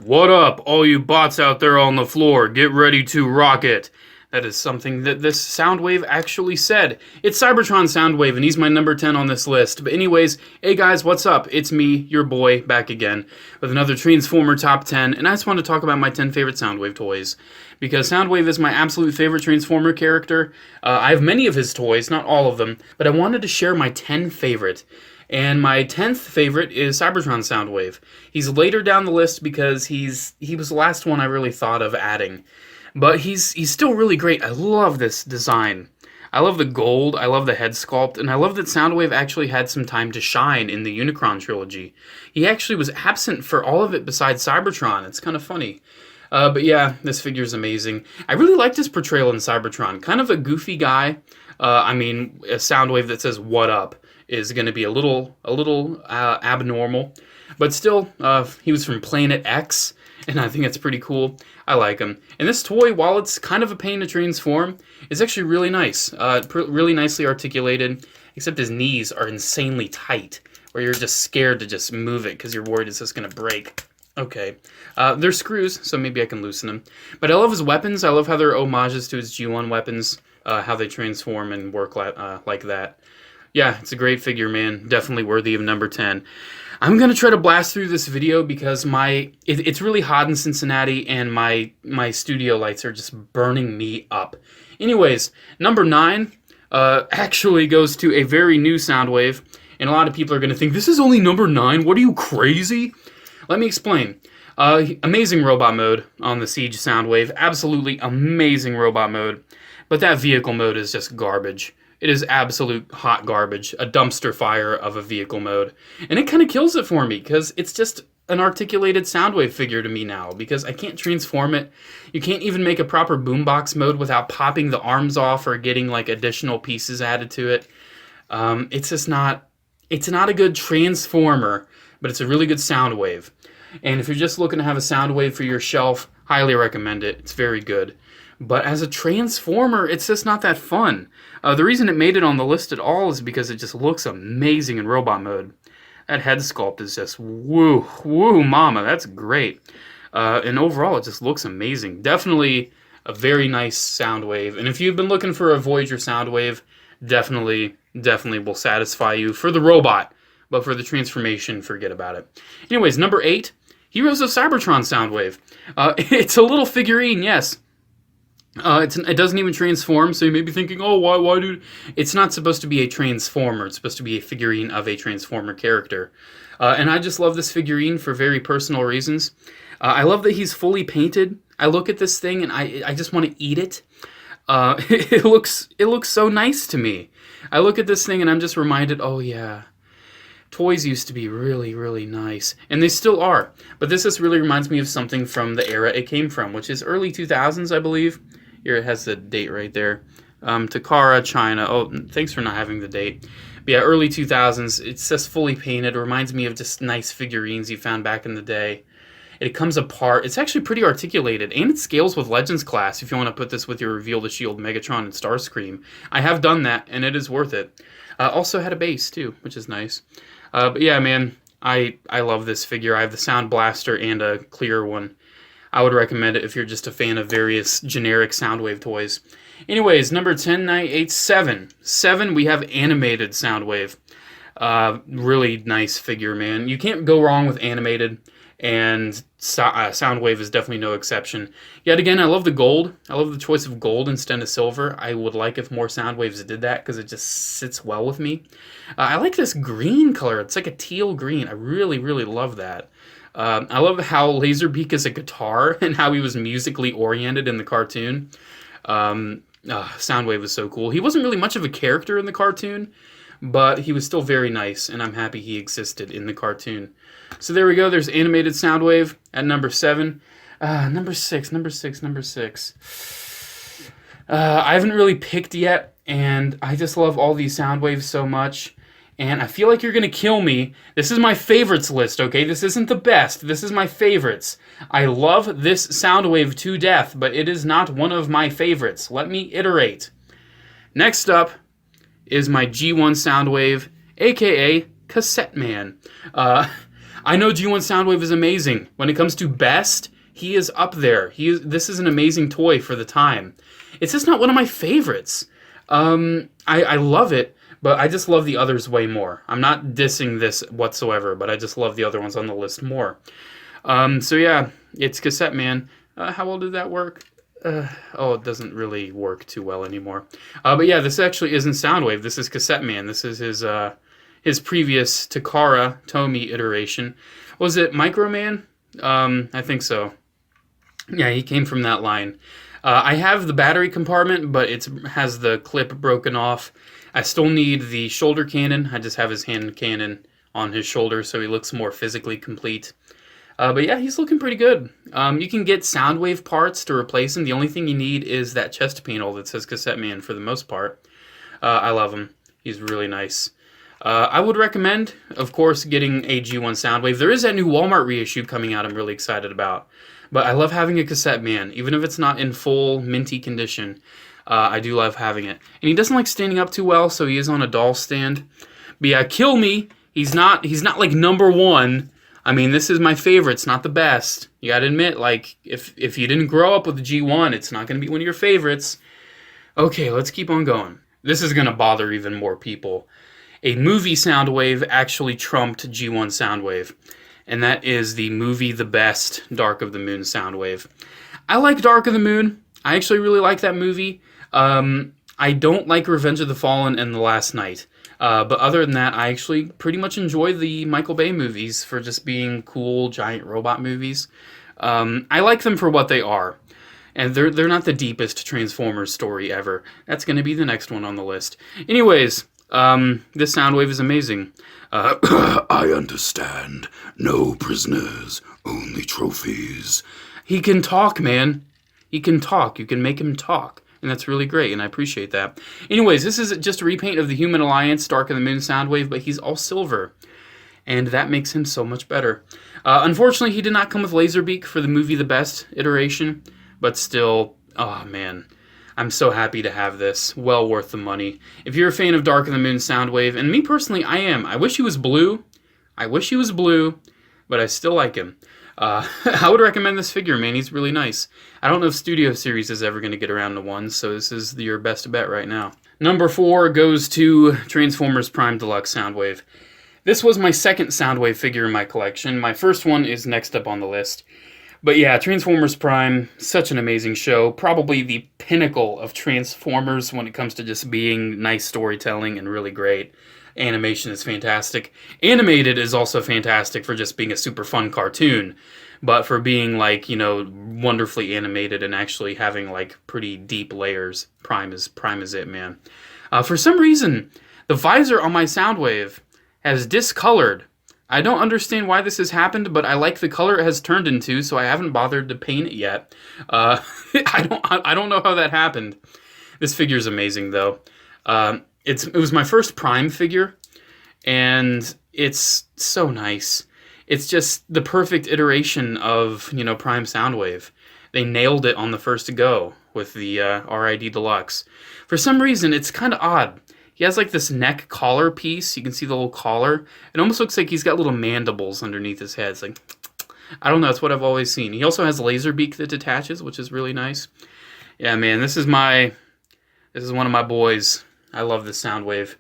What up, all you bots out there on the floor? Get ready to rock it. That is something that this Soundwave actually said. It's Cybertron Soundwave, and he's my number 10 on this list. But anyways, hey guys, what's up? It's me, your boy, back again with another Transformer Top 10, and I just want to talk about my 10 favorite Soundwave toys. Because Soundwave is my absolute favorite Transformer character. I have many of his toys, not all of them, but I wanted to share my 10 favorite. And my 10th favorite is Cybertron Soundwave. He's later down the list because he was the last one I really thought of adding. But he's still really great. I love this design. I love the gold, I love the head sculpt, and I love that Soundwave actually had some time to shine in the Unicron trilogy. He actually was absent for all of it besides Cybertron. It's kind of funny. But yeah, this figure's amazing. I really liked his portrayal in Cybertron. Kind of a goofy guy. A Soundwave that says "What up" is going to be a little abnormal, but still, he was from Planet X, and I think that's pretty cool. I like him. And this toy, while it's kind of a pain to transform, is actually really nice. Really nicely articulated, except his knees are insanely tight, where you're just scared to just move it because you're worried it's just going to break. Okay. They're screws, so maybe I can loosen them. But I love his weapons. I love how they're homages to his G1 weapons, how they transform and work like that. Yeah, it's a great figure, man. Definitely worthy of number 10. I'm going to try to blast through this video because it's really hot in Cincinnati and my studio lights are just burning me up. Anyways, number 9 actually goes to a very new Soundwave, and a lot of people are going to think, this is only number 9? What are you, crazy? Let me explain. Amazing robot mode on the Siege Soundwave. Absolutely amazing robot mode. But that vehicle mode is just garbage. It is absolute hot garbage, a dumpster fire of a vehicle mode. And it kind of kills it for me, because it's just an articulated Soundwave figure to me now, because I can't transform it. You can't even make a proper boombox mode without popping the arms off or getting like additional pieces added to it. It's just not, it's not a good Transformer, but it's a really good Soundwave. And if you're just looking to have a Soundwave for your shelf, highly recommend it. It's very good. But as a Transformer, it's just not that fun. The reason it made it on the list at all is because it just looks amazing in robot mode. That head sculpt is just woo, woo mama, that's great. And overall, it just looks amazing. Definitely a very nice Soundwave. And if you've been looking for a Voyager Soundwave, definitely will satisfy you for the robot. But for the transformation, forget about it. Anyways, number 8, Heroes of Cybertron Soundwave. It's a little figurine, yes. It doesn't even transform, so you may be thinking, oh, why dude? It's not supposed to be a Transformer. It's supposed to be a figurine of a Transformer character. And I just love this figurine for very personal reasons. I love that he's fully painted. I look at this thing and I just want to eat it. It looks so nice to me. I look at this thing and I'm just reminded, oh yeah, toys used to be really, really nice. And they still are. But this just really reminds me of something from the era it came from, which is early 2000s, I believe. Here it has the date right there. Takara, China. Oh, thanks for not having the date. But yeah, early 2000s. It's just fully painted. It reminds me of just nice figurines you found back in the day. It comes apart. It's actually pretty articulated, and it scales with Legends class if you want to put this with your Reveal the Shield, Megatron, and Starscream. I have done that, and it is worth it. Also had a base, too, which is nice. But yeah, man, I love this figure. I have the Sound Blaster and a clear one. I would recommend it if you're just a fan of various generic Soundwave toys. Anyways, number 10, 9, 8, 7. 7, we have animated Soundwave. Really nice figure, man. You can't go wrong with animated, and Soundwave is definitely no exception. Yet again, I love the gold. I love the choice of gold instead of silver. I would like if more Soundwaves did that, because it just sits well with me. I like this green color. It's like a teal green. I really, really love that. I love how Laserbeak is a guitar and how he was musically oriented in the cartoon. Soundwave was so cool. He wasn't really much of a character in the cartoon, but he was still very nice, and I'm happy he existed in the cartoon. So there we go. There's animated Soundwave at number 7. Number 6. I haven't really picked yet, and I just love all these Soundwaves so much. And I feel like you're going to kill me. This is my favorites list, okay? This isn't the best. This is my favorites. I love this Soundwave to death, but it is not one of my favorites. Let me iterate. Next up is my G1 Soundwave, a.k.a. Cassette Man. I know G1 Soundwave is amazing. When it comes to best, he is up there. This is an amazing toy for the time. It's just not one of my favorites. I love it, but I just love the others way more. I'm not dissing this whatsoever, but I just love the other ones on the list more. So yeah, it's Cassette Man. How well did that work? It doesn't really work too well anymore. But yeah, this actually isn't Soundwave. This is Cassette Man. This is his previous Takara Tomy iteration. Was it Microman? I think so. Yeah, he came from that line. I have the battery compartment, but it has the clip broken off. I still need the shoulder cannon. I just have his hand cannon on his shoulder, so he looks more physically complete. But yeah, he's looking pretty good. You can get Soundwave parts to replace him. The only thing you need is that chest panel that says Cassette Man for the most part. I love him. He's really nice. I would recommend, of course, getting a G1 Soundwave. There is that new Walmart reissue coming out I'm really excited about. But I love having a Cassette Man, even if it's not in full minty condition. I do love having it. And he doesn't like standing up too well, so he is on a doll stand. But yeah, Kill Me, he's not like #1. I mean, this is my favorite. It's not the best. You gotta admit, like, if you didn't grow up with the G1, it's not gonna be one of your favorites. Okay, let's keep on going. This is gonna bother even more people. A movie Soundwave actually trumped G1 Soundwave. And that is the movie The Best, Dark of the Moon Soundwave. I like Dark of the Moon. I actually really like that movie. I don't like Revenge of the Fallen and The Last Night. But other than that, I actually pretty much enjoy the Michael Bay movies for just being cool, giant robot movies. I like them for what they are. And they're not the deepest Transformers story ever. That's going to be the next one on the list. Anyways, this Soundwave is amazing. I understand. No prisoners, only trophies. He can talk, man. He can talk. You can make him talk. And that's really great, and I appreciate that. Anyways, this is just a repaint of the Human Alliance Dark of the Moon Soundwave, but he's all silver. And that makes him so much better. Unfortunately, he did not come with Laserbeak for the movie The Best iteration. But still, oh man. I'm so happy to have this. Well worth the money. If you're a fan of Dark of the Moon Soundwave, and me personally, I am. I wish he was blue. But I still like him. I would recommend this figure, man. He's really nice. I don't know if Studio Series is ever going to get around to one, so this is your best bet right now. Number 4 goes to Transformers Prime Deluxe Soundwave. This was my second Soundwave figure in my collection. My first one is next up on the list. But yeah, Transformers Prime, such an amazing show. Probably the pinnacle of Transformers when it comes to just being nice storytelling and really great. Animation is fantastic. Animated is also fantastic for just being a super fun cartoon. But for being like, wonderfully animated and actually having like pretty deep layers, Prime is it, man. For some reason, the visor on my Soundwave has discolored. I don't understand why this has happened, but I like the color it has turned into, so I haven't bothered to paint it yet. I don't know how that happened. This figure is amazing, though. It was my first Prime figure, and it's so nice. It's just the perfect iteration of Prime Soundwave. They nailed it on the first go with the RID Deluxe. For some reason, it's kind of odd. He has like this neck collar piece. You can see the little collar. It almost looks like he's got little mandibles underneath his head. It's like, I don't know. It's what I've always seen. He also has a laser beak that detaches, which is really nice. Yeah, man, this is one of my boys. I love this Soundwave,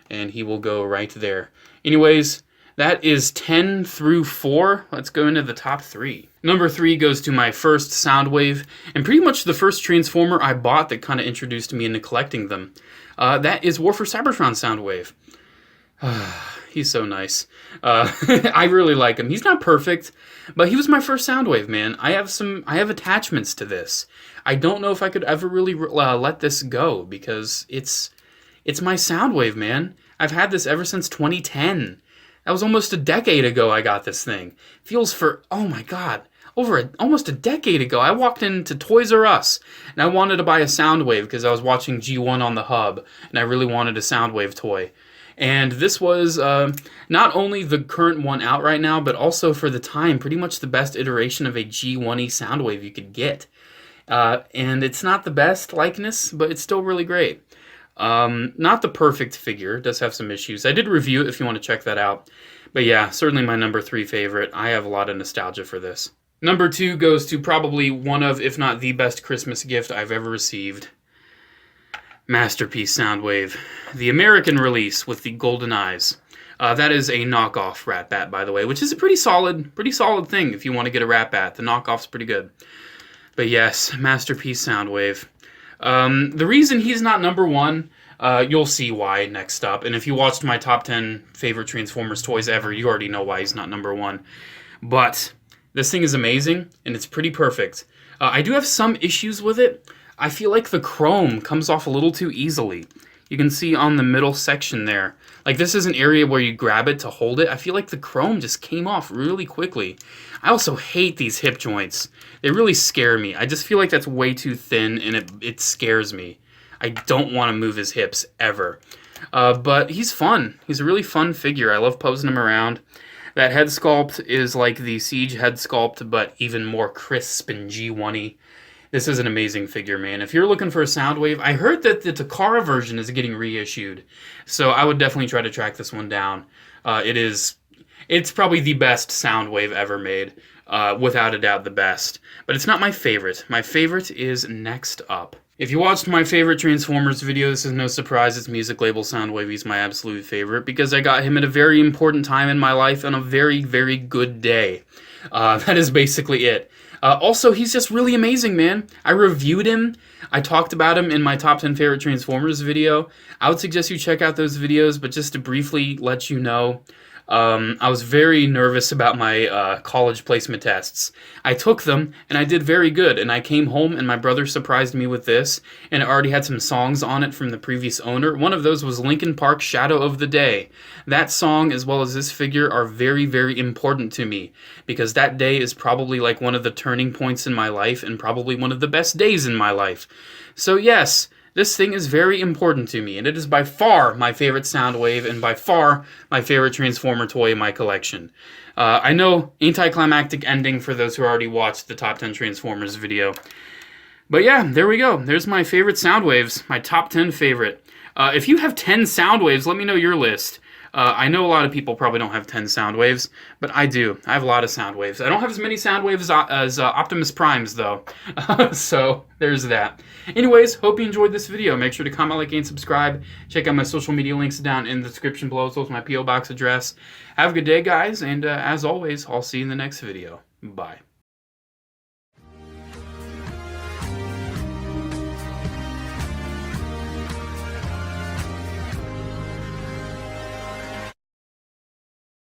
and he will go right there. Anyways, that is 10 through 4. Let's go into the top 3. Number 3 goes to my first Soundwave, and pretty much the first Transformer I bought that kind of introduced me into collecting them. That is War for Cybertron Soundwave. He's so nice. I really like him. He's not perfect, but he was my first Soundwave, man. I have attachments to this. I don't know if I could ever really let this go, because it's my Soundwave, man. I've had this ever since 2010. That was almost a decade ago I got this thing. Feels oh my god, almost a decade ago. I walked into Toys R Us, and I wanted to buy a Soundwave because I was watching G1 on the hub, and I really wanted a Soundwave toy. And this was not only the current one out right now, but also for the time, pretty much the best iteration of a G1-y Soundwave you could get. And it's not the best likeness, but it's still really great. Not the perfect figure, does have some issues. I did review it if you want to check that out. But yeah, certainly my number 3 favorite. I have a lot of nostalgia for this. Number 2 goes to probably one of, if not the best Christmas gift I've ever received. Masterpiece Soundwave. The American release with the golden eyes. That is a knockoff Ratatat, by the way, which is a pretty solid thing if you want to get a Ratatat. The knockoff's pretty good. But yes, Masterpiece Soundwave. The reason he's not number 1, you'll see why next up. And if you watched my top 10 favorite Transformers toys ever, you already know why he's not number 1. But this thing is amazing, and it's pretty perfect. I do have some issues with it. I feel like the chrome comes off a little too easily. You can see on the middle section there. Like, this is an area where you grab it to hold it. I feel like the chrome just came off really quickly. I also hate these hip joints. They really scare me. I just feel like that's way too thin, and it scares me. I don't want to move his hips, ever. But he's fun. He's a really fun figure. I love posing him around. That head sculpt is like the Siege head sculpt, but even more crisp and G1-y. This is an amazing figure, man. If you're looking for a Soundwave, I heard that the Takara version is getting reissued, so I would definitely try to track this one down. It's probably the best Soundwave ever made, without a doubt the best. But it's not my favorite. My favorite is next up. If you watched my favorite Transformers video, this is no surprise, it's music label Soundwave. He's my absolute favorite because I got him at a very important time in my life on a very, very good day. That is basically it. Also, he's just really amazing, man. I reviewed him. I talked about him in my top 10 favorite Transformers video. I would suggest you check out those videos, but just to briefly let you know, I was very nervous about my college placement tests. I took them, and I did very good, and I came home, and my brother surprised me with this, and it already had some songs on it from the previous owner. One of those was Linkin Park's Shadow of the Day. That song, as well as this figure, are very, very important to me, because that day is probably like one of the turning points in my life, and probably one of the best days in my life. So yes, this thing is very important to me, and it is by far my favorite Soundwave, and by far my favorite Transformer toy in my collection. I know, anticlimactic ending for those who already watched the top 10 Transformers video. But yeah, there we go. There's my favorite Soundwaves, my top 10 favorite. If you have 10 Soundwaves, let me know your list. I know a lot of people probably don't have 10 Soundwaves, but I do. I have a lot of Soundwaves. I don't have as many Soundwaves as Optimus Primes, though. So, there's that. Anyways, hope you enjoyed this video. Make sure to comment, like, and subscribe. Check out my social media links down in the description below, as well as my P.O. Box address. Have a good day, guys, and as always, I'll see you in the next video. Bye.